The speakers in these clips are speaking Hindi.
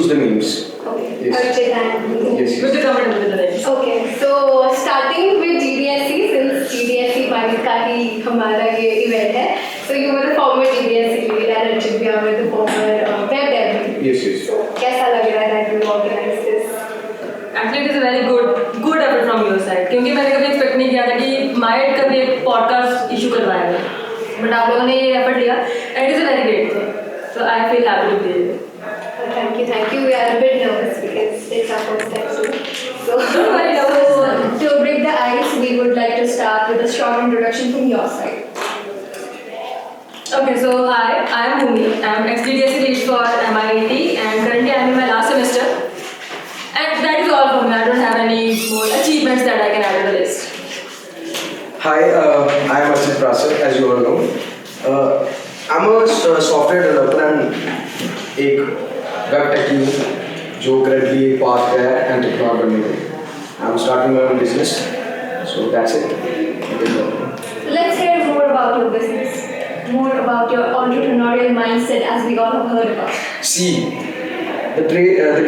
choose the names. Okay. Yes. Archit and Yes. With the comfortable with the names. Okay, so starting with GDSC, since GDSC बारिश का ही हमारा ये event है, so you were the former GDSC lead and Archit भी हमारे the former web dev. Yes, yes. So कैसा लग रहा है that you organized this? Actually, it is a very good effort from your side. क्योंकि मैंने कभी एक्सपेक्ट नहीं किया था कि माइट कभी एक पॉडकास्ट इशू करवाएगा, बट आप लोगों ने ये एफर्ट लिया and it is a very great thing. So I feel happy to be here. Thank you, thank you. We are a bit nervous because it's our first time too. So, Don't worry, so to break the ice, we would like to start with a short introduction from your side. Okay, so hi, I am Bhumi. I am ex-GDSC lead for MIT and currently I am in my last semester. And that is all for me. I don't have any more achievements that I can add to the list. Hi, I am Archit Prasad, as you all know. I'm a software developer and एक वेब टेक जो करंटली एक पाथ पे है एंटरप्रेन्योर बनने के. I am starting my own business, so that's it. Let's hear more about your business, more about your entrepreneurial mindset as we all have heard about. See, the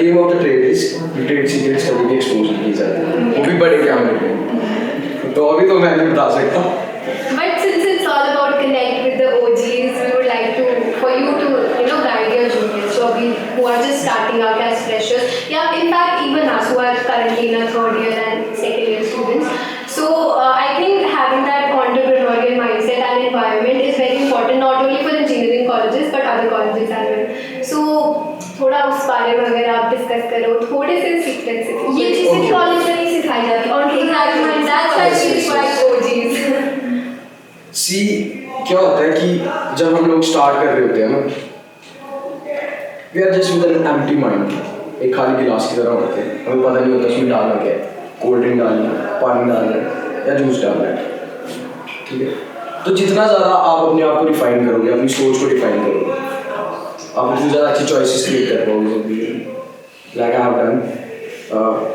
game of the trade is the trade secrets कभी भी एक्सपोज नहीं की जाती, वो भी बड़े कैमरे पे. तो अभी तो मैं नहीं बता सकता. But since it's all about connect with the OGs, we would like to for you to guide your juniors who are just starting out as freshers. Yeah, in fact even us who are currently in our third year and second year students. So I think having that entrepreneurial mindset and environment is very important not only for engineering colleges but other colleges as well. So थोड़ा उस बारे में अगर आप डिस्कस करो थोड़े से सीक्रेट्स. ये चीज़ें कॉलेज में नहीं सिखाई जाती. Entrepreneurial, that's why we require OGs. सी क्या होता है कि जब हम लोग स्टार्ट कर रहे होते हैं ना, we are just with an empty mind, एक खाली गिलास की तरह होते हैं. हमें पता नहीं होता उसमें डालना क्या है, कोल्ड ड्रिंक डालना है, पानी डालना है या जूस डालना है. ठीक है, तो जितना ज़्यादा आप अपने आप को रिफाइन करोगे, अपनी सोच को रिफाइन करोगे, आप उतनी ज़्यादा अच्छी चॉइसेस क्रिएट कर पाओगे जिंदगी में. Like I have done.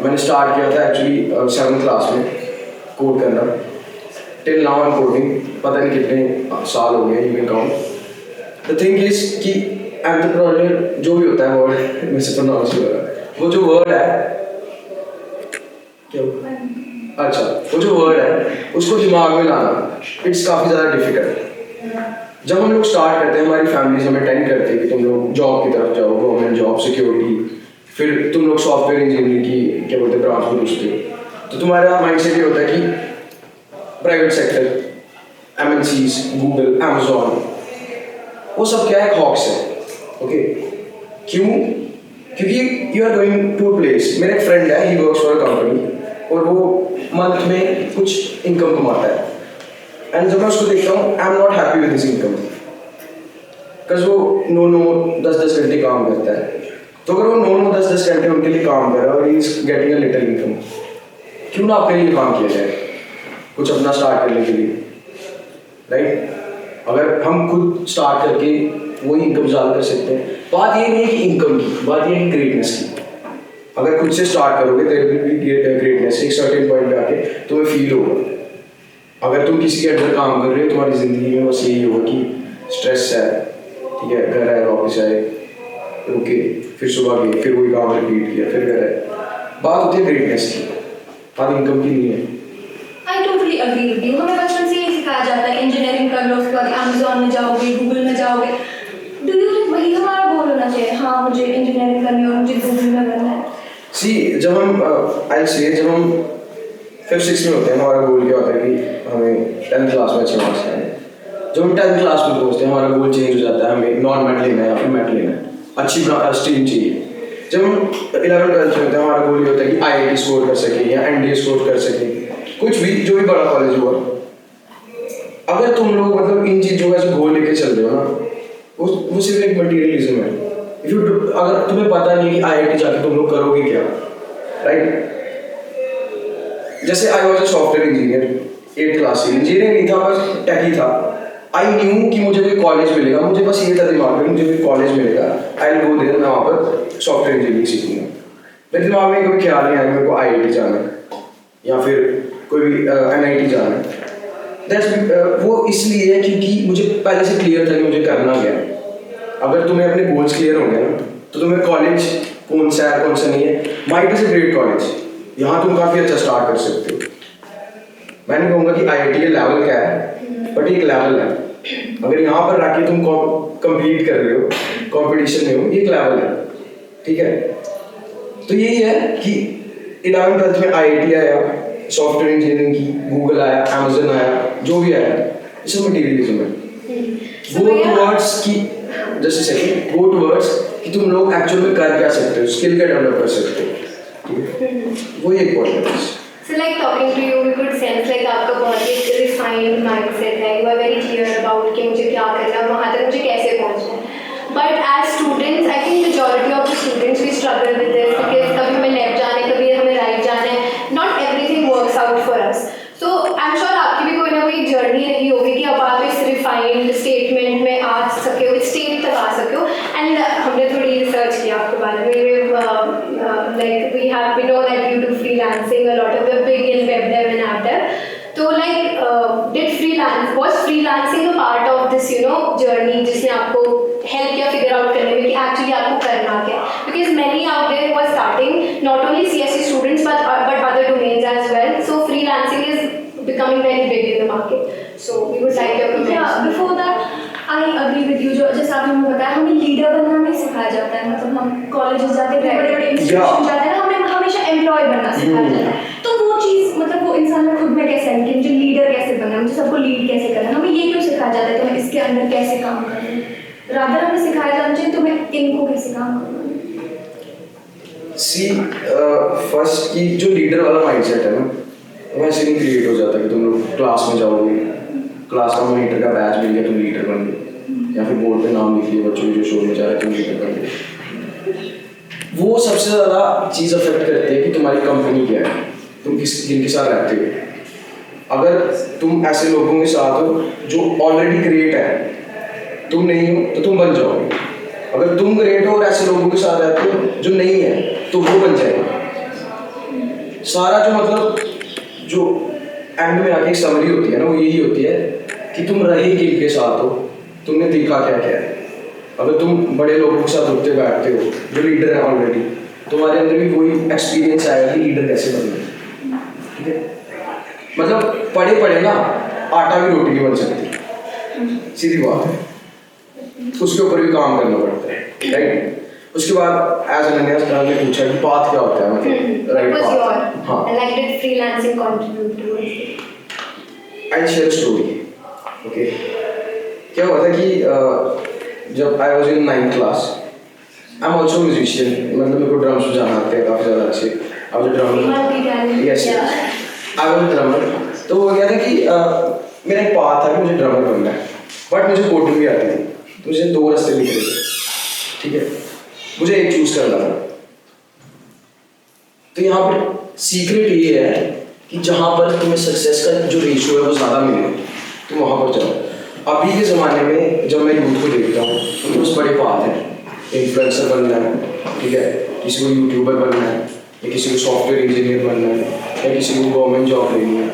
मैंने स्टार्ट किया था एक्चुअली 7th क्लास में कोड करना. Till now I am coding. पता नहीं कितने साल हो गए, you can count. The thing is कि एंटरप्रेन्योर जो भी होता है वर्ड में से प्रोनाउंस हो रहा है, वो जो वर्ड है क्या, अच्छा वो जो वर्ड है उसको दिमाग में लाना इट्स काफ़ी ज़्यादा डिफिकल्ट. जब हम लोग स्टार्ट करते हैं, हमारी फैमिलीज हमें टेंड करती है कि तुम लोग जॉब की तरफ जाओ, गवर्नमेंट जॉब, सिक्योरिटी, फिर तुम लोग सॉफ्टवेयर इंजीनियरिंग की क्या बोलते हैं ब्रांच में घुसते हो. तो तुम्हारा माइंड सेट ये होता है कि private sector, MNCs, Google, Amazon, वो सब क्या है, हॉक्स है. ओके, क्यों? क्योंकि you are going to a place. मेरा एक फ्रेंड है, he works for a company और वो मंथ में कुछ इनकम कमाता है. एंड जब मैं उसको देखता हूँ, I am not happy with this income, because वो 9-10 घंटे काम करता है. तो अगर वो 9-10 घंटे उनके लिए काम कर रहा है और he is getting a little income, क्यों ना अपने लिए काम किया जाए कुछ अपना स्टार्ट करने के लिए, राइट? अगर हम खुद स्टार्ट करके वही इनकम ज़्यादा कर सकते हैं. बात ये नहीं है कि इनकम की, बात ये है कि ग्रेटनेस की. अगर खुद से स्टार्ट करोगे तो ग्रेटनेस एक सर्टेन पॉइंट पे आके तुम्हें फील होगा. अगर तुम किसी के अंडर काम कर रहे हो, तुम्हारी ज़िंदगी में बस यही होगा कि स्ट्रेस है, ठीक है, घर आए, वापस आए, रुके, फिर सुबह गए, फिर वही काम रिपीट किया, फिर घर आए. बात होती है ग्रेटनेस की, बात इनकम की नहीं है. I totally agree with you. हमें बचपन से ये सिखाया जाता है इंजीनियरिंग कर लो, उसके बाद अमेजोन में जाओगे, गूगल में जाओगे. डू यू थिंक वही हमारा गोल होना चाहिए? हाँ, मुझे इंजीनियरिंग करनी है और मुझे गूगल में करना है. सी जब हम जब हम 5th-6th में होते हैं, हमारा गोल क्या होता है कि हमें 10th क्लास में अच्छे मार्क्स लाने. जब हम 10th क्लास में पहुँचते हैं, हमारा गोल चेंज हो जाता है, हमें नॉन मैट लेना है या फिर मैट लेना है, अच्छी स्ट्रीम चाहिए. जब हम 11th-12th में होते हैं, हमारा गोल ये होता है कि IIT स्कोर कर सकें या NDA स्कोर कर सकें, कुछ भी जो भी बड़ा कॉलेज हुआ. अगर तुम लोग मतलब इन चीज़ों का गोल लेके चल रहे हो ना, वो सिर्फ एक मटीरियलिज्म है. अगर तुम्हें पता नहीं कि IIT जाके तुम लोग करोगे क्या, राइट? जैसे I was a software engineer 8th class से. इंजीनियर नहीं था, बस टेक ही था. आई न्यू कि मुझे कोई कॉलेज मिलेगा, मुझे बस ये था दिमाग में, मुझे कोई कॉलेज मिलेगा, आई विल गो देयर, मैं वहाँ पर सॉफ्टवेयर इंजीनियरिंग सीखूंगा. मेरे दिमाग में कभी ख्याल नहीं आया मेरे को IIT जाना है या फिर कोई भी NIT जाना है. वो इसलिए है क्योंकि मुझे पहले से क्लियर था कि मुझे करना क्या है. अगर तुम्हें अपने गोल्स क्लियर होंगे ना, तो तुम्हें कॉलेज कौन सा है कौन सा नहीं है। Might is a great college, यहाँ तुम काफ़ी अच्छा स्टार्ट कर सकते हो। मैं नहीं कहूँगा कि IIT का लेवल क्या है, बट एक लेवल है। अगर यहाँ पर रख के तुम कम्पीट कर रहे हो, कंपटीशन में हो, ये एक लेवल है, ठीक है। तो यही है कि 11th-12th में IIT आया, सॉफ्टवेयर इंजीनियरिंग की, गूगल आया, अमेजन आया, जो भी आया, ये सब मटीरियलिज्म है। गो टुवर्ड्स कि जैसे सेकंड गो टुवर्ड्स कि तुम लोग एक्चुअल में कर क्या सकते हो, स्किल क्या डेवलप कर सकते हो, वो एक पॉइंट है। So like talking to you, we could sense like आपका बहुत ही refined mindset है, you are very clear about कि मुझे क्या करना है, वहाँ तक मुझे कैसे पहुँचना है। But as students, I think majority of the students we struggle with this because कभी हमें left जाना है, कभी हमें right जाना है, not everything works out for us. So I'm sure आपकी भी कोई ना कोई journey रही होगी कि अब आप इस refined statement में आ सके हो, इस state तक आ सके हो, and हमने थोड़ी research की आपके बारे में, like we know that you do freelancing, a lot of the big in web dev and app dev. So like was freelancing a part of this journey जिसने आपको help किया figure out करने में कि actually आपको करना क्या है? Because many out there who are starting, not only CSE students but other domains as well. So freelancing is becoming very big in the market. So we would like your comments. Yeah, before that I agree with you. जो जैसे आपने हमें बताया, हमें लीडर बनना नहीं सिखाया जाता है। मतलब हम कॉलेजेस जाते हैं, बड़े बड़े इंस्टीट्यूशन जाते हैं, हमें हमेशा एम्प्लॉय बनना सिखाया जाता है। तो वो चीज़ मतलब वो इंसान में खुद में कैसे है कि मुझे लीडर कैसे बनना है, मुझे सबको लीड कैसे करना है, हमें ये क्यों सिखाया जाता है? तुम्हें इसके अंदर कैसे काम करना है, रादर हमें सिखाया जाना चाहिए तुम्हें इनको कैसे काम करना है। सी फर्स्ट की जो लीडर वाला माइंडसेट है ना, वैसे नहीं क्रिएट हो जाता कि तुम लोग क्लास में जाओगे, क्लास का मॉनिटर का बैच मिल गया तुम लीडर बन गए, या फिर बोर्ड पे नाम लिख लिया बच्चों जो शो में जा रहे तुम लीडर बन गए। वो सबसे ज़्यादा चीज़ अफेक्ट करती है कि तुम्हारी कंपनी क्या है, तुम जिनके साथ रहते हो। अगर तुम ऐसे लोगों के साथ हो जो ऑलरेडी ग्रेट है, तुम नहीं हो तो तुम बन जाओगे। अगर तुम ग्रेट हो और ऐसे लोगों के साथ रहते हो जो नहीं है तो वो बन जाएगा। सारा जो मतलब जो एंड में आके समरी होती है ना, वो यही होती है कि तुम रहे किनके साथ हो, तुमने देखा क्या क्या है। अगर तुम बड़े लोगों के साथ उठते बैठते हो जो लीडर है ऑलरेडी, तुम्हारे अंदर भी वही एक्सपीरियंस आएगा कि लीडर कैसे बनना, ठीक है। मतलब पढ़े ना आटा भी रोटी नहीं बन सकती, सीधी बात है। उसके ऊपर भी काम करना पड़ता है, राइट। उसके बाद एज अनन्या ने पूछा कि पाथ क्या होता है, मतलब राइट पाथ। हाँ, like did freelancing contribute to it? I share story. Okay, क्या हुआ था कि जब I was in 9th class, I am also musician, मतलब मेरे को ड्रम्स बजाना आते हैं काफ़ी ज़्यादा अच्छे। I was drummer, yes I was drummer. तो वो गया था कि मेरा एक पाथ था कि मुझे ड्रमर बनना है, बट मुझे कोडिंग भी आती थी, तो मुझे 2 रास्ते दिख रहे थे, ठीक है। मुझे एक चूज करना था। तो यहाँ पर सीक्रेट ये है कि जहाँ पर तुम्हें सक्सेस का जो रेशियो है वो ज़्यादा मिले, तुम वहाँ पर जाओ। अभी के ज़माने में जब मैं यूथ को देखता हूँ, उनके पास बड़े पाथ हैं, इन्फ्लुएंसर बनना है, ठीक है, किसी को यूट्यूबर बनना है, या किसी को सॉफ्टवेयर इंजीनियर बनना है, या किसी को गवर्नमेंट जॉब लेनी है।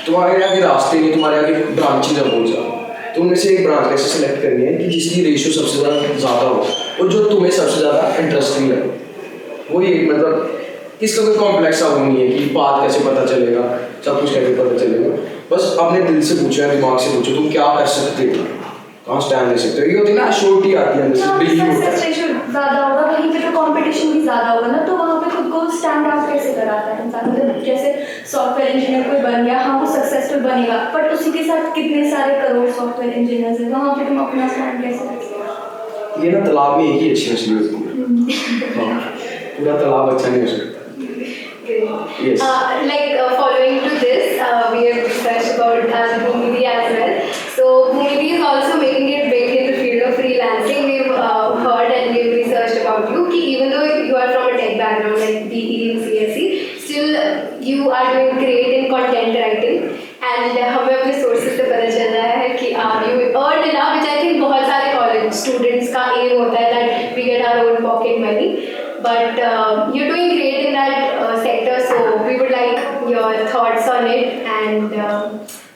तुम्हारे आगे रास्ते नहीं, तुम्हारे आगे ब्रांचेज है बहुत ज़्यादा। तो उनमें से एक ब्रांच ऐसे सेलेक्ट करनी है कि जिसकी रेशियो सबसे ज़्यादा हो और जो तुम्हें सबसे ज़्यादा इंटरेस्टिंग लगे। वही एक मतलब इसका कोई कॉम्प्लेक्स सा नहीं है कि पाथ कैसे पता चलेगा, सब कुछ कैसे पता चलेगा। बस अपने दिल से पूछो या दिमाग से पूछो तुम क्या कर सकते हो, कहाँ स्टैंड ले सकते हो। ये होती है ना श्योरिटी आती है अंदर से, बिलीव होता है। ज़्यादा होगा वहीं पे तो कंपटीशन भी ज़्यादा होगा ना, तो वहाँ पे खुद को स्टैंड आउट कैसे कराता है इंसान। मतलब जैसे सॉफ्टवेयर इंजीनियर कोई बन गया, हाँ वो सक्सेसफुल बनेगा, बट उसी के साथ कितने सारे करोड़ सॉफ्टवेयर इंजीनियर्स हैं, वहाँ पे तुम अपना स्टैंड कैसे रख सकते हो। ये ना तालाब में एक ही अच्छी मछली होती है, पूरा तालाब अच्छा नहीं हो सकता। Yes. Following to this, we have researched about Bhumidi as well. So Bhumidi is also making it big in the field of freelancing. We've heard and we've researched about you. Ki even though you are from a tech background like BE and CSE, still you are doing great in content writing. And हमें अपने sources से पता चल रहा है कि you earned enough, which I think बहुत सारे college students का aim होता है that we get our own pocket money. But you're doing great in that sector, so we would like your thoughts on it. And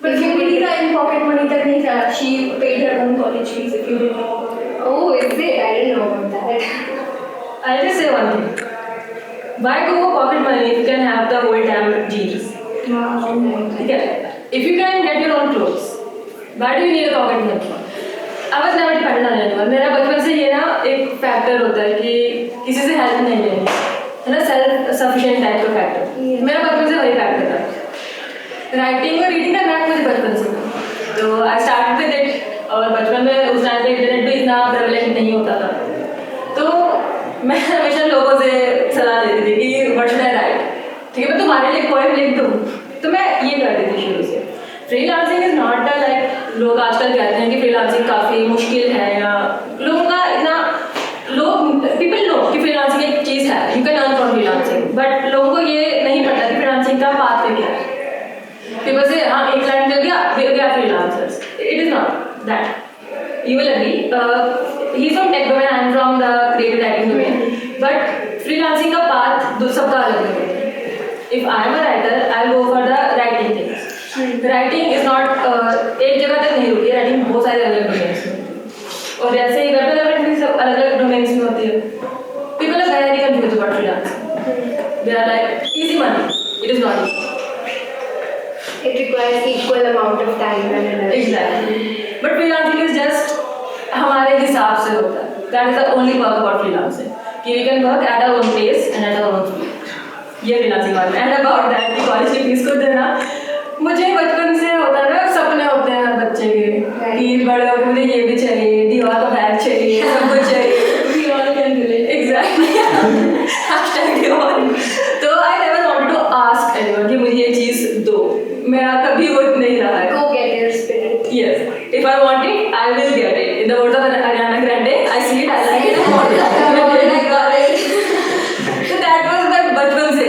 But Bhumidi का in pocket money तक नहीं था, she paid her own college fees if you didn't know about it. oh, is it? I didn't know about that. I'll just say one thing. Why go for pocket money if you can have the whole damn jeans? ठीक है? If you can get your own clothes, why do you need a pocket money? I was never dependent on anyone. मेरा बचपन से ये ना एक फैक्टर होता है कि किसी से हेल्प नहीं लेनी, है ना, सेल्फ सफिशिएंट टाइप का फैक्टर। मेरा बचपन से वही फैक्टर था। राइटिंग और रीडिंग का मैथ मुझे बचपन से था, तो आई स्टार्ट विद इट। और बचपन में उस टाइम पे इंटरनेट भी इतना प्रेवलेंट नहीं होता था, तो मैं हमेशा लोगों से सलाह देती थी कि व्हाट शुड आई राइट, ठीक है, मैं तुम्हारे लिए पोएम लिख दूँ, तो मैं ये करती थी शुरू से। Freelancing is not a like, लोग आजकल कहते हैं कि फ्रीलांसिंग काफ़ी मुश्किल है, या लोगों का इतना, लोग पीपल नो कि फ्रीलांसिंग एक चीज़ है, you can earn from freelancing, but लोगों को ये नहीं पता कि फ्रीलांसिंग का पाथ पे क्या है। पीपल से हाँ एक क्लाइंट मिल गया, we are freelancers, it is not that. You will agree, he is from tech domain, I am from the creative writing domain, but freelancing का पाथ सबका अलग है। If I am a writer, I will go for the writing things. Writing is not एक जगह तक नहीं रुकी, राइटिंग बहुत सारे अलग अलग डोमेन्स में होती है, और जैसे ही वेब डेवलपमेंट सब अलग अलग डोमेन्स में होती है। People are very confuse about freelancing, they are like easy money, it is not easy. It requires equal amount of time and energy. Exactly. But freelancing is just हमारे हिसाब से होता है। That is the only perk about freelancing. कि we can work at our own pace and at our own speed. ये freelancing वाला है। And about that कि कॉलेज की फीस को देना, मुझे बचपन से होता है ना, सपने होते हैं हर बच्चे के कि बड़े होकर मुझे ये भी चाहिए, दीवार का बैग चाहिए, सब कुछ चाहिए। We all can relate. Exactly. Hashtag dीवार। तो I never wanted to ask anyone कि मुझे ये चीज़ दो। मेरा कभी वो नहीं रहा है। Go get your spirit. Yes, if I want it, I will get it. In the words of Ariana Grande, I see it, I like it, I want it, I got it. So that was my बचपन से।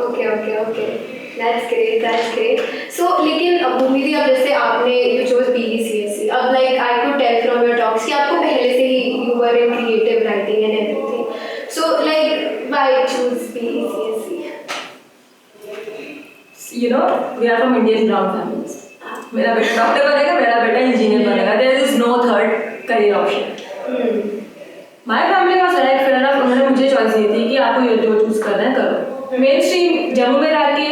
Okay. That's great. So लेकिन अब भूमि अब जैसे आपने you chose BECSE, अब like I could tell from your talks कि आपको पहले से ही you were in creative writing and everything. So like why choose BECSE? You know, we are from Indian brown families. मेरा बेटा डॉक्टर बनेगा, मेरा बेटा इंजीनियर बनेगा. There is no third career option. My family was like, फिर ना उन्होंने मुझे चॉइस दी थी कि आपको ये जो चूज करना है करो. मेन स्ट्रीम जम्मू में रह के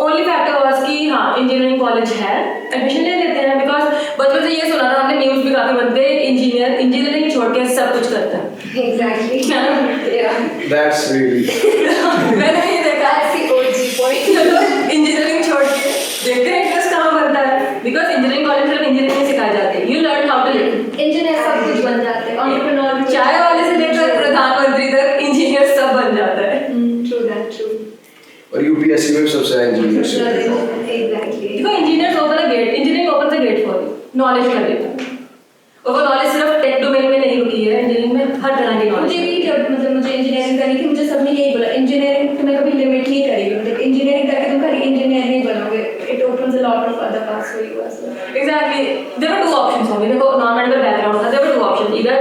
ओनली फैक्टर वाज कि हाँ इंजीनियरिंग कॉलेज है, एडमिशन ले लेते हैं. बिकॉज बचपन से ये सुना था हमने, न्यूज़ भी काफ़ी बनते हैं, इंजीनियरिंग छोड़ के सब कुछ करता है. Exactly. That's really. मैंने ये देखा That's the OG point. Engineering छोड़ के देखते हैं इंटरेस्ट कहाँ बनता है. बिकॉज इंजीनियरिंग कॉलेज में इंजीनियरिंग सिखाई जाती है. You learn how to live. Engineer सब कुछ बन जाते हैं, एंटरप्रेन्योर चाय वाले से लेकर प्रधानमंत्री तक इंजीनियर सब बन जाता है. ट्रू. और यूपीएससी में सबसे इंजीनियर Exactly. देखो engineers open a gate, engineering open the gate for you, knowledge का गेट. और वो नॉलेज सिर्फ टेक डोमेन में नहीं रुकी है, इंजीनियरिंग में हर तरह की नॉलेज. मुझे भी जब मुझे इंजीनियरिंग करनी थी, मुझे सबने यही बोला इंजीनियरिंग तुम्हें कभी लिमिट नहीं करेगी. मतलब इंजीनियरिंग करके तुम खाली इंजीनियर नहीं बनोगे, it opens a lot of other paths for you as well. Exactly. There were two options for me. देखो नॉन मेडिकल बैकग्राउंड था, there were two options, either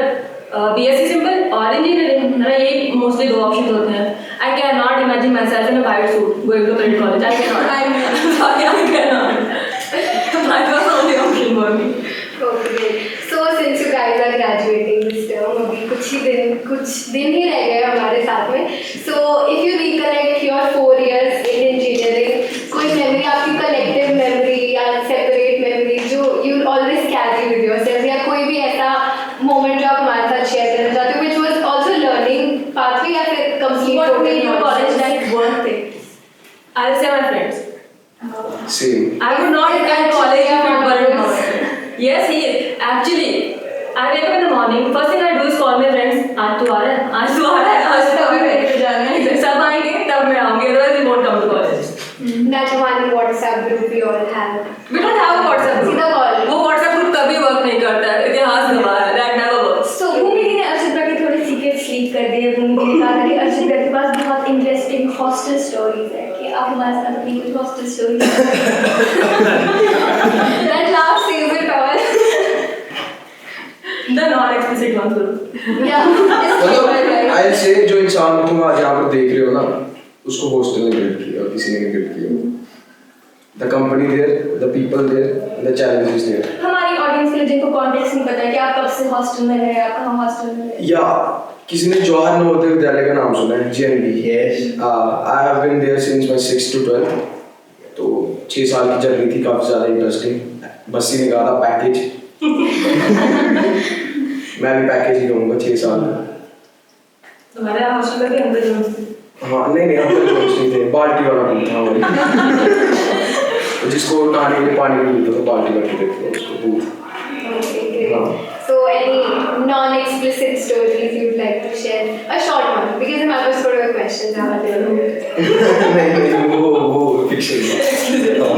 BSc simple और इंजीनियरिंग. मेरा यही मोस्टली दो ऑप्शन होते हैं. I cannot imagine myself in a white suit going to merit college. I cannot. Sorry, I cannot. That was the only option for me. Okay. So since you guys are graduating this term, अभी कुछ दिन ही रह गए हमारे साथ में. So if you recollect your 4 years in engineering, कोई memory आपकी collective memory या separate memory जो you always carry with yourself, या कोई भी ऐसा moment जो आप हमारे साथ share करना चाहते हो, which was also learning pathway या फिर complete What total made your knowledge? college life worth it? I'll say my friends. Same. I would not attend college if it weren't for my friends. Yes, he actually. I wake up in the morning. First thing I do is call my friends. आज तू आ रहा है, आज तू आ रहा है, आज तू तभी मेरे को जाना है. सब आएंगे तब मैं आऊँगी. Otherwise we won't come to college. That one WhatsApp group we all have. We don't have a WhatsApp group. सीधा call. वो WhatsApp group कभी वर्क नहीं करता है. इतिहास गवाह है. That never works. So भूमि दी ने अर्चिता के थोड़े सीक्रेट्स लीक कर दिए. भूमि दी ने कहा था कि अर्चिता के पास बहुत इंटरेस्टिंग हॉस्टल स्टोरीज है, कि आप हमारे साथ अपनी कुछ hostel stories. That laugh says it all. The non-explicit ones will. Yeah. मतलब I'll say जो इंसान तुम आज यहाँ पर देख रहे हो ना, उसको हॉस्टल ने बिल्ड किया और किसी ने बिल्ड किया. The company there, the people there, the challenges there. हमारी ऑडियंस के लिए जिनको कॉन्टेक्स्ट नहीं पता है कि आप कब से हॉस्टल में रहे, आप कहाँ हॉस्टल में रहे. Yeah, किसी ने जवाहर नवोदय विद्यालय का नाम सुना है? JNV? Yes. I have been there since my 6th to 12th. तो 6 साल की जर्नी थी, काफ़ी ज़्यादा इंटरेस्टिंग. बस्सी ने कहा था पैकेज. मैं भी पैकेज ही कहूँगा 6 साल. तुम्हारे हॉस्टल में भी अंदर जो हाँ नहीं अंकल जोश नहीं थे, बाल्टी वाला रूम था हमारे. जिसको नहाने के लिए पानी नहीं मिलता था, बाल्टी वाली देते थे उसको दूध. Okay, great. हाँ. So any non-explicit stories you'd like to share? A short one, because हमारे पास थोड़े questions आ रहे हैं. नहीं वो फिक्शन था.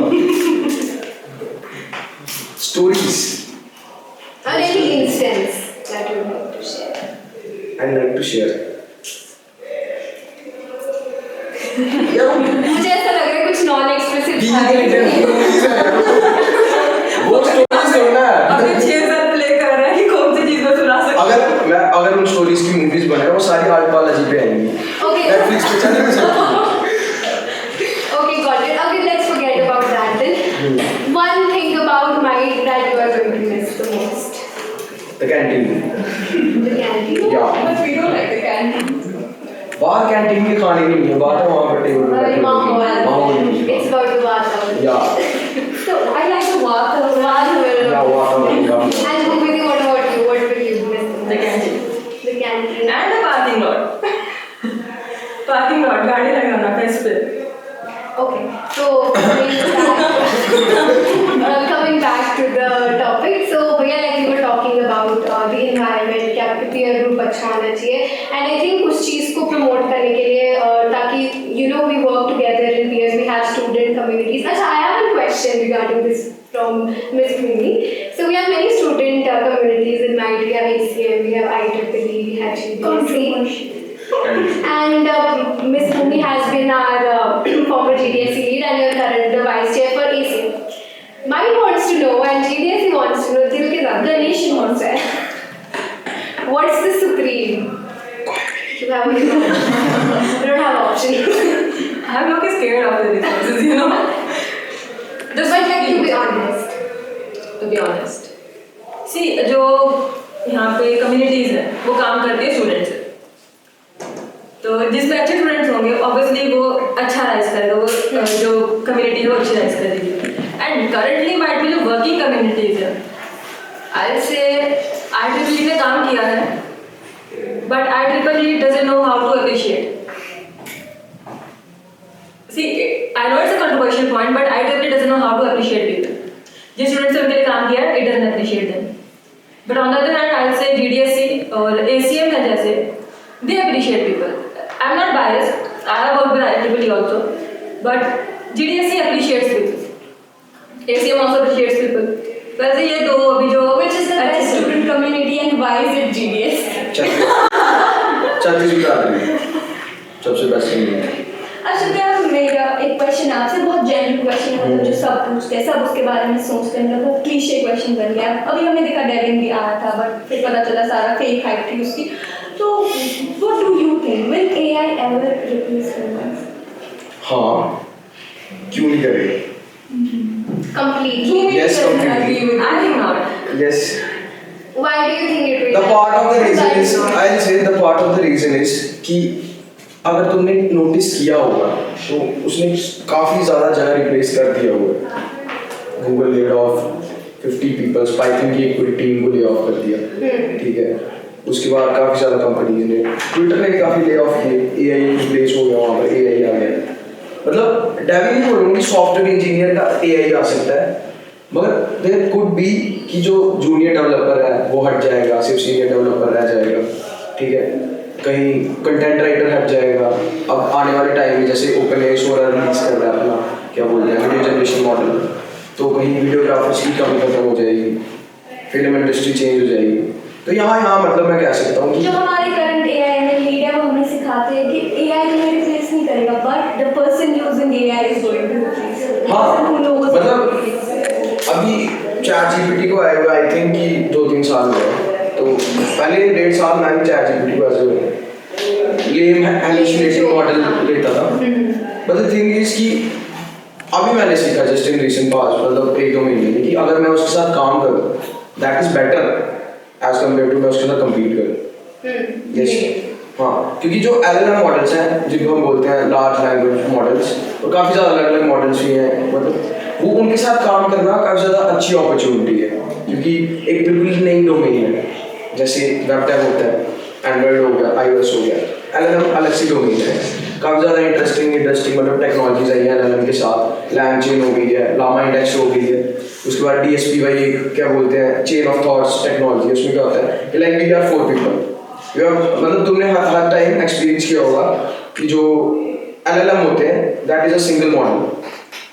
Stories Or any instance that you'd like to share. I'd like to share. मुझे ऐसा लग रहा है कुछ non-explicit वो स्टोरीज हो ना. अभी 6 साल प्ले कर रहा है कि कौन सी चीज में सुना सकते अगर उन स्टोरीज की मूवीज बने वो सारी आर्ट बालाजी पे आएंगी. Okay. Netflix पे चल नहीं सकती. Okay, got it. Okay, let's forget about that then. One thing about Mike that you are going to miss the most. The canteen. The canteen. Yeah. But we don't like the canteen. बाहर कैंटीन के खाने की नहीं है, बात है वहाँ पर टेबल पे बैठे Mahol. माहौल. It's about the watermelon. Yeah. So I like the watermelon. Watermelon. Yeah, watermelon. And Bhumiti, what about you? What will you miss the The most? canteen. The canteen. and the parking lot. Parking lot गाड़ी लगाना फेस पे. Okay, so coming back to the topic, so भैया like you were talking about the environment, कि आपके peer group अच्छा होना चाहिए, and I think उस चीज़ को promote करने के लिए ताकि you know we work together in peers, we have student communities. अच्छा, I have a question regarding this from Miss Bhumi. So we have many student communities in MIT, we have ACM, we have IEEE, we have GDC. And Miss Bhumi has been our former GDSC lead and your current vice chair for ACM. Mine wants to know and GDSC wants to know, Dil ke sath, the nation wants to know. What's the supreme? You have you don't have options. I'm not scared of the resources, you know. But like to be honest. To be honest. See, जो यहाँ पे communities है, वो काम करती है students से. तो जिसमें अच्छे स्टूडेंट्स होंगे ऑब्वियसली वो अच्छा राइज करेगा, वो जो कम्युनिटी है वो अच्छी राइज करेगी. एंड करंटली माइट भी जो वर्किंग कम्युनिटीज है, आई से IEEE ने काम किया है, but IEEE doesn't know how to appreciate. See I know it's a controversial point, but IEEE doesn't know how to appreciate people. जिन स्टूडेंट्स ने उनके लिए काम किया है, it doesn't appreciate them. But on the other hand I say GDSC और ACM है जैसे, they appreciate people. I'm not biased. I have worked with IEEE also, but GDSC appreciates people. ACM also appreciates people. वैसे ये दो अभी जो Which is the best student community and why is it GDS? Chhattisgarh आदमी सबसे बेस्ट कम्युनिटी. अच्छा, क्या मेरा एक क्वेश्चन आपसे, बहुत जनरल क्वेश्चन है, मतलब जो सब पूछते हैं, सब उसके बारे में सोचते हैं, मतलब क्लीशे क्वेश्चन बन गया. अभी हमने देखा डेविन भी आया था, बट फिर पता चला सारा फेक हाइप थी उसकी. तो what do you think? Will AI ever replace humans? हाँ, क्यों नहीं करेगा? Completely. Yes, completely. I think not. Yes. Why do you think it will? The part of the reason is, I'll say the part of the reason is कि अगर तुमने नोटिस किया होगा तो उसने काफ़ी ज़्यादा जगह रिप्लेस कर दिया होगा. Google laid off 50 people, Python की एक पूरी टीम को ले ऑफ कर दिया. ठीक है. उसके बाद काफ़ी ज़्यादा कंपनीज ने, ट्विटर ने काफ़ी ले ऑफ किए, AI रिप्लेस हो गया, वहाँ पर AI आ गया. मतलब डेविल नहीं बोलूँगा कि सॉफ्टवेयर इंजीनियर का AI आ सकता है, मगर देयर कुड बी कि जो जूनियर डेवलपर है वो हट जाएगा, सिर्फ सीनियर डेवलपर रह जाएगा. ठीक है. कहीं कंटेंट राइटर हट जाएगा. अब आने वाले टाइम में जैसे OpenAI सोरा रिलीज कर रहा है अपना, क्या बोलते हैं, वीडियो जनरेशन मॉडल, तो कहीं वीडियोग्राफर्स की कमी खत्म हो जाएगी, फिल्म इंडस्ट्री चेंज हो जाएगी. तो यहाँ मतलब मैं कह सकता हूँ कि जो हमारे करंट AI में लीड है, वो हमें सिखाते हैं कि AI तुम्हें रिप्लेस नहीं करेगा, but the person using AI is going to replace. हाँ, मतलब अभी ChatGPT को आए हुए आई थिंक कि 2-3 साल हुए. तो पहले 1.5 साल मैं भी ChatGPT को ऐसे लेम हैलुसिनेटिंग मॉडल लेता था. बट द थिंग इज कि अभी मैंने सीखा जस्ट इन रीसेंट पास्ट, मतलब 1-2 महीने में, कि अगर मैं उसके साथ काम करूँ that is better as compare to मैं उसके साथ कम्पीट करूँ. Yes. हाँ, क्योंकि जो LLM मॉडल्स हैं जिनको हम बोलते हैं लार्ज लैंग्वेज मॉडल्स, और काफ़ी ज़्यादा अलग अलग मॉडल्स भी हैं, मतलब वो उनके साथ काम करना काफ़ी ज़्यादा अच्छी अपॉर्चुनिटी है, क्योंकि एक बिल्कुल नई डोमेन है, जैसे वेब डेव होता है, एंड्रॉइड हो गया, iOS हो गया, LLM अलग सी डोमेन है, काफ़ी ज़्यादा इंटरेस्टिंग मतलब टेक्नोलॉजीज आई हैं LLM के साथ, LangChain हो गई है, लामा इंडेक्स हो गई है, उसके बाद DSP भाई क्या बोलते हैं, चेन ऑफ थॉट्स टेक्नोलॉजी, उसमें क्या होता है कि लाइक वी आर 4 पीपल, मतलब तुमने हर टाइम एक्सपीरियंस किया होगा कि जो LLM होते हैं that is a single model,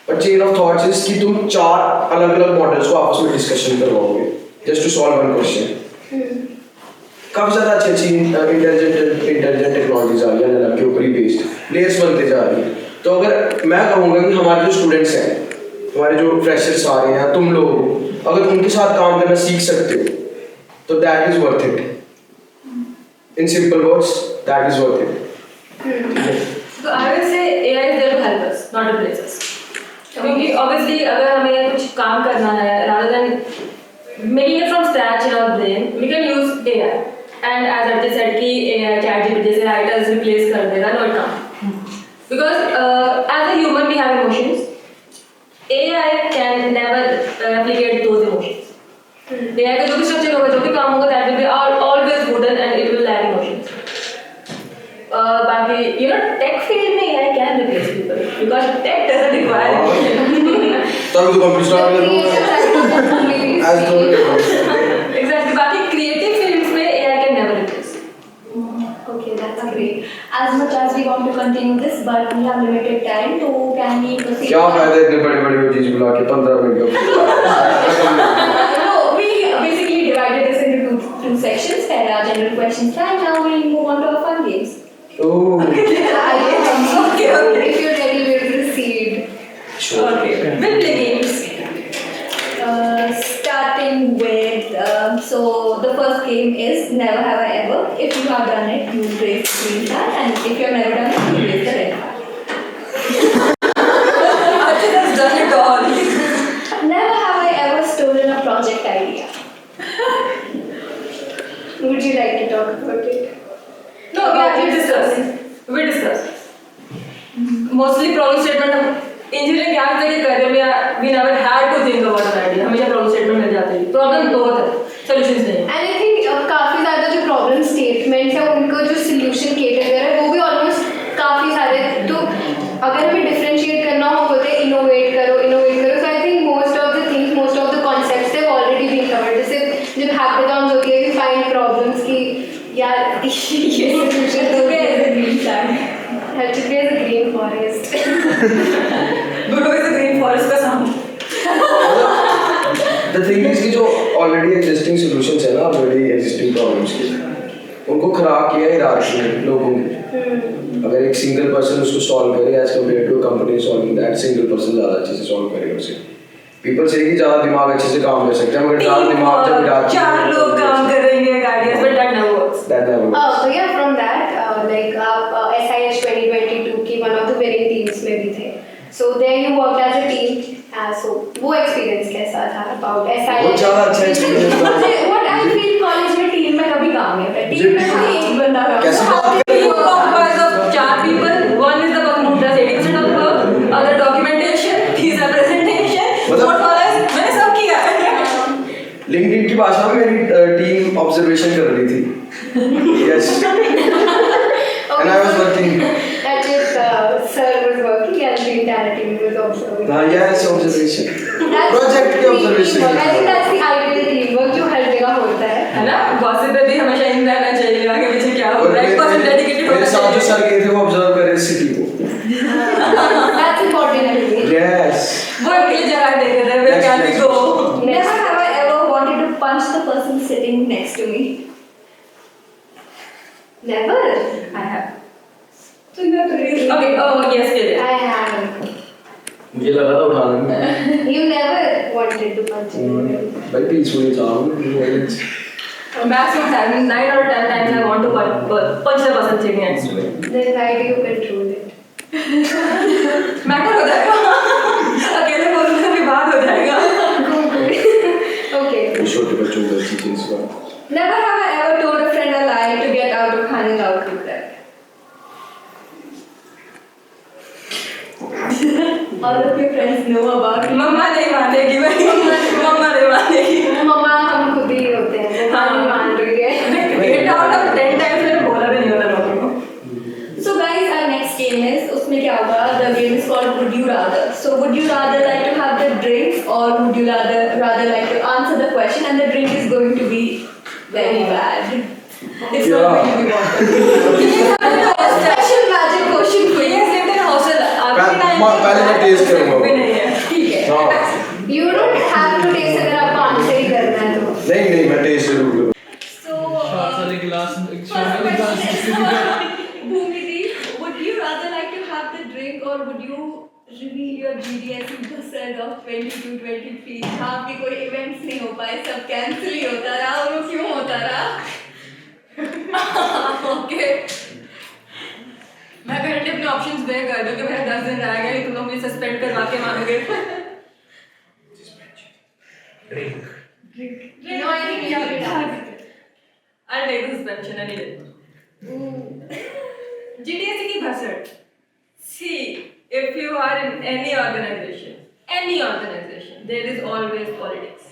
but chain of thoughts is कि तुम 4 अलग अलग मॉडल्स को आपस में डिस्कशन करवाओगे just to solve one question. काफ़ी ज़्यादा अच्छी इंटेलिजेंट टेक्नोलॉजीज आ रही है LLM के ऊपर ही बेस्ड, लेयर्स बनते जा रही है। तो अगर मैं कहूँगा कि हमारे जो स्टूडेंट्स हैं, हमारे जो फ्रेशर्स आ रहे हैं, तुम लोग अगर उनके साथ काम करना सीख सकते हो तो that is worth it. In simple words, that is worth it. So I will say AI is there to help us, not replace us. क्योंकि obviously अगर हमें कुछ काम करना है, rather than making it from scratch in our brain, we can use AI. And as Archit said कि AI ChatGPT जैसे writers replace कर देगा, no it can't. Because as a human we have emotions. AI can never replicate those emotions. AI का जो भी स्ट्रक्चर होगा, जो भी काम होगा, that will be always wooden and it will lack emotions. बाकी tech field में AI can replace people because tech doesn't require emotion. तब तो कंप्यूटर स्टार्ट करूँगा। As though Exactly. बाकी creative fields में AI can never replace. Okay, that's great. As much as we want to continue this, but we have limited time, so can we proceed? क्या फायदा इतने बड़े-बड़े वो चीज़ बुला के 15 मिनट का? No, we basically divided this into two sections. Pehla general questions, and now we'll move on to our fun games. Oh. Okay. If you're ready, we'll proceed. Sure. Okay. We'll play games. Starting with so the first game is Never Have I Ever. If you have done it, you raise the green flag, and if you have never done it, you raise the red flag. Archit has done it all. Never have I ever stolen a project idea. Would you like to talk about it? No, we discuss. Mostly problem statement हम engineering क्या करते कर रहे हैं, we never had to think about an idea. हमेशा problem statement मिल जाते हैं. Problem बहुत है, solutions नहीं. And I think काफी ज़्यादा जो problem statements है उनको जो solution cater है वो भी almost काफी सारे, तो अगर हमें differentiate करना हो बोलते हैं innovate करो. So I think most of the things, most of the concepts have already been covered. जैसे जब hackathons होती है, we find problems की यार ये solution तो Where is the green flag? Harchit is a green forest. Budo is a green forest का sound. The thing is कि जो already existing solutions है ना, already existing problems के, उनको खराब किया है hierarchy ने लोगों ने। अगर एक single person उसको solve करे as compared to a company solving that, single person ज़्यादा अच्छे से solve करेगा उसे। People say कि ज़्यादा दिमाग अच्छे से काम कर सकते हैं, मगर ज़्यादा दिमाग जब hierarchy 4 लोग काम करेंगे ideas, but that never works. That never works. So yeah, from that, like आप SIH 2022 की one of the winning teams में भी थे. So there you worked as a team. So वो experience कैसा था about SIH? बहुत ज़्यादा अच्छा experience था। What I feel college में team में कभी काम नहीं होता. Team में कोई एक बंदा काम कैसे करता है. Team comprised of 4 people. One is the person who does 80% of the work, other documentation, visa presentation. What follows? मैंने सब किया है. LinkedIn की भाषा में मेरी टीम ऑब्जर्वेशन कर रही थी। Yes. And I was working. That is, sir was working and the entire team was observing. Yes, observation. That's Project की observation. teamwork. I think that's the ideal teamwork जो हर जगह होता है. है ना? Gossip पे भी हमेशा इन रहना चाहिए आगे पीछे क्या हो रहा है. एक person dedicated मेरे होना साथ जो चाहिए. सर गए थे वो ऑब्जर्व करे सिटी को। That's important I think. Yes. वो अकेले जगह देखे थे. Where can we go? Never have I ever wanted to punch the person sitting next to me. Never. I have. So you have to really. Okay. Oh yes, get it. I haven't. मुझे लगा था उठा लूँगा। You never wanted to punch anyone. भाई पीसफुली था वो। Maximum time 9 or 10 times I want to punch the person sitting next to me. Then why do you control it? Matter हो जाएगा. अकेले बोलने भी बात हो जाएगा. Okay. छोटे बच्चों को अच्छी चीज़ का। Never have I ever told a friend a lie to get hanging out with them. All of your friends know about it. मम्मा नहीं मानेगी भाई, मम्मा नहीं मानेगी। मम्मा हम खुद ही होते हैं, मम्मा नहीं मान रही है। 8 out of 10 times मैंने बोला भी नहीं होता लोगों को। So guys, our next game is, उसमें क्या होगा? The game is called Would You Rather. So would you rather like to have the drinks or would you rather like to answer the question and the drink is going to be very bad. It's not going to be water. Special magic question for you. ये सिर्फ तेरा हौसला, आपके टाइम पहले मैं taste करूँगा। भी नहीं है। ठीक है. हाँ You don't have to taste अगर आपको आंसर ही करना है तो। नहीं मैं टेस्ट जरूर करूँ। So साले गिलास first question is Bhumiti, would you rather like to have the drink or would you reveal your GDSE buzzard of 22-23? हाँ कि कोई events नहीं हो पाए, सब cancel ही होता रहा और वो क्यों होता रहा? ओके मैं पहले अपने ऑप्शंस वे कर दूं कि मेरा 10 दिन रह गया, तुम लोग मुझे सस्पेंड करवा के मानोगे। No, I think you have it done. I'll take the suspension any day. GDSE की भसड़। See, if you are in any organization, there is always politics.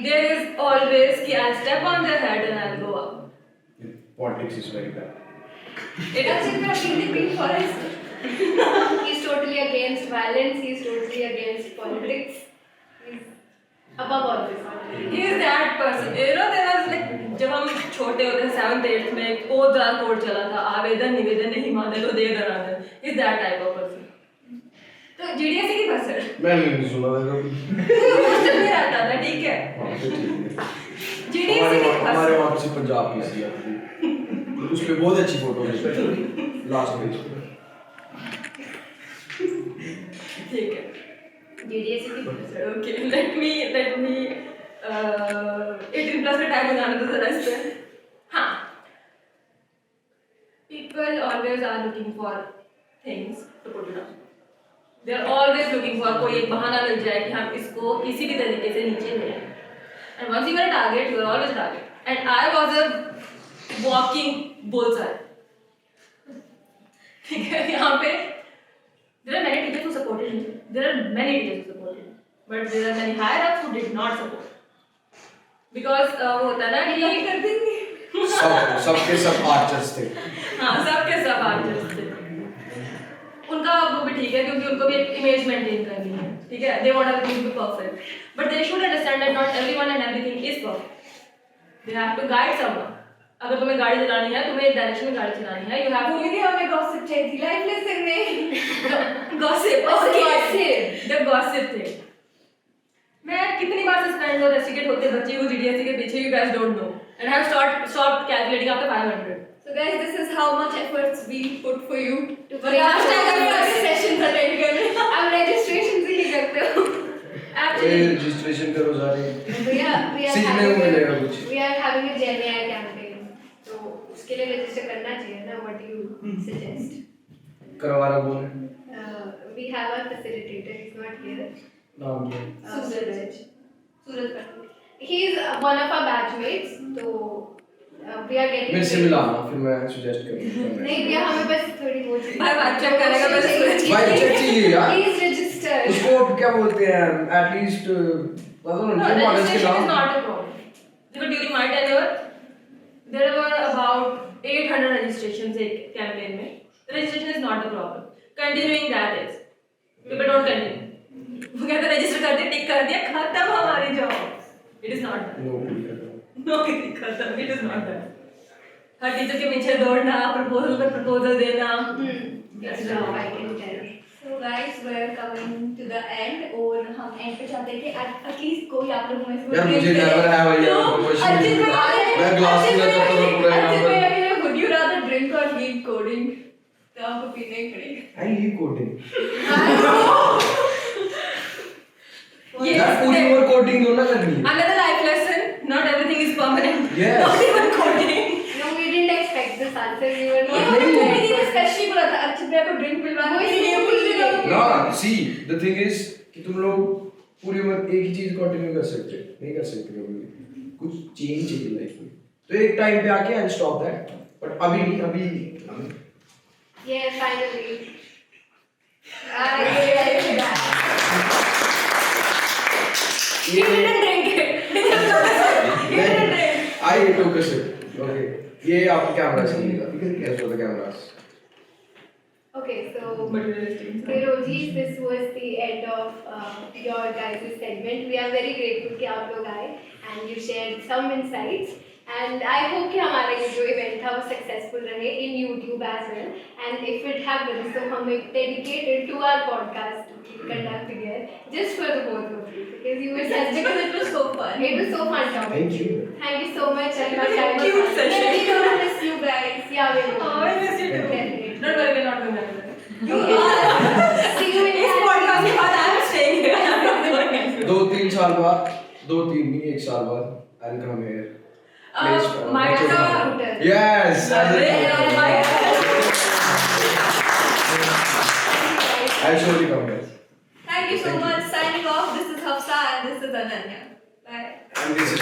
There is always कि I'll step on their head and I'll go up. Politics is very bad. It That's is it, we are in the green forest. He's totally against violence. He's totally against politics. He's above all this. He is that person. You know, there was like जब हम छोटे होते थे 7th 8th में एक बहुत बड़ा कोड चला था, आवेदन निवेदन नहीं माने तो दे दरादन. He's that type of person. तो GDSE की भसड़ मैंने नहीं सुना था कभी। हॉस्टल में रहता था, ठीक है? हाँ तो ठीक है। GDSE की हमारे भसड़ वहाँ से पंजाब की सी आती थी। उस पे बहुत अच्छी फोटो है लास्ट पेज पे। ठीक है। GDSE की भसड़। Okay, let me 18 plus का टैग लगाने दो जरा इस पे। हाँ। People always are looking for things to put it down. They are always looking for कोई एक बहाना मिल जाए कि हम इसको किसी भी तरीके से नीचे ले आए. And once you get a target, you are always a target. And I was a walking bullseye. ठीक है, यहाँ पे there are many teachers who supported me. There are many teachers who supported me. But there are many higher ups who did not support. Because वो होता है ना कि कर देंगे. सबके सब आर्टिस्ट थे। हाँ, सबके सब आर्टिस्ट थे. उनका वो भी ठीक है क्योंकि उनको भी एक इमेज मेंटेन करनी है, ठीक है? They want everything to be perfect. But they should understand that not everyone and everything is perfect. They have to guide someone. अगर तुम्हें गाड़ी चलानी है, तुम्हें एक डायरेक्शन में गाड़ी चलानी है, you have to. भूमि दी हमें गॉसिप चाहिए थी, लाइफ लेसन में. Gossip. Okay. Gossip. The gossip thing. मैं कितनी बार सस्पेंड और रेस्ट्रिक्टेड होते बच्चे को GDSE के पीछे, you guys don't know. And I have stopped calculating after 500. So guys, this is how much efforts we put for you to bring us together. sessions attend करने. आप registration से ही करते हो। Actually, रजिस्ट्रेशन करो सारे। we are सीखने को मिलेगा कुछ। we are having a GenAI campaign. तो उसके लिए register करना चाहिए ना? What do you suggest? करवाना कौन है? We have a facilitator. He's not here. नाम क्या है? Suraj. Suraj Patel. He is one of our batchmates. तो we are getting. मेरे से मिलाना फिर मैं सजेस्ट करूँगा। नहीं भैया हमें बस थोड़ी वो चाहिए। भाई बात चेक करेगा बस सूरज की। भाई चेक चाहिए यार। He is registered. उसको क्या बोलते हैं? At least No, registration is not a problem. But during my tenure, there were about 800 registrations एक campaign में. Registration is not the problem. Continuing that is. People don't continue. वो कहते हैं register कर दिया, tick कर दिया, खत्म हमारी job. It is not done. नौकरी खत्म. It is not done. Her teacher के पीछे दौड़ना, proposal पर proposal देना. Yes, no, I can tell. So guys, we are coming to the end और हम end पे चाहते हैं कि at least कोई आप लोगों में से यार मुझे never है भाई यार तो question अर्जित भैया मैं ग्लास में जाता था पूरा यहाँ अर्जित पर। भैया के लिए would you rather drink or leave coding? तो आपको पीना ही पड़ेगा. I leave coding। Yes, यार पूरी there- ओवर कोडिंग दो ना करनी है। Another life lesson, not everything is permanent. Yes. Not even coding. No, we didn't expect this answer. We were ये not. हम coding ने स्पेशली बोला था अर्जित भैया को ड्रिंक पिलवाने वो के लिए इसलिए कुछ दिनों बोल ना सी द थिंग इज कि तुम लोग पूरी उम्र एक ही चीज कंटिन्यू कर सकते नहीं कर सकते कभी भी। कुछ चेंज चाहिए लाइफ में तो एक टाइम पे आके आई स्टॉप दैट बट अभी नहीं, अभी Yeah, finally. I like that. You didn't drink it. You didn't drink. I took a sip. Okay. ये आपका कैमरा चलेगा. You can guess for the cameras. Okay, so Materialistic. Rojis, this was the end of your guys' segment. We are very grateful कि आप लोग आए and you shared some insights. And I hope कि हमारा ये जो event था वो successful रहे in YouTube as well. And if it happens, तो हम एक dedicated to our podcast to conduct again just for the both of you because you were such Because it was so fun. It was so fun talking. Thank you. Thank you so much. And It was a my cute time session. We will miss you guys. Yeah, we will. Oh, I miss you too. Definitely. Don't worry, we're not going anywhere. See you in इस podcast के बाद I'm staying here. I'm not going anywhere. 2-3 साल बाद, 2-3 नहीं 1 साल बाद I'll come here. My Yes. I'll surely come here. Thank you so much. Signing off. This is Hafsa and this is Ananya. Bye. And this is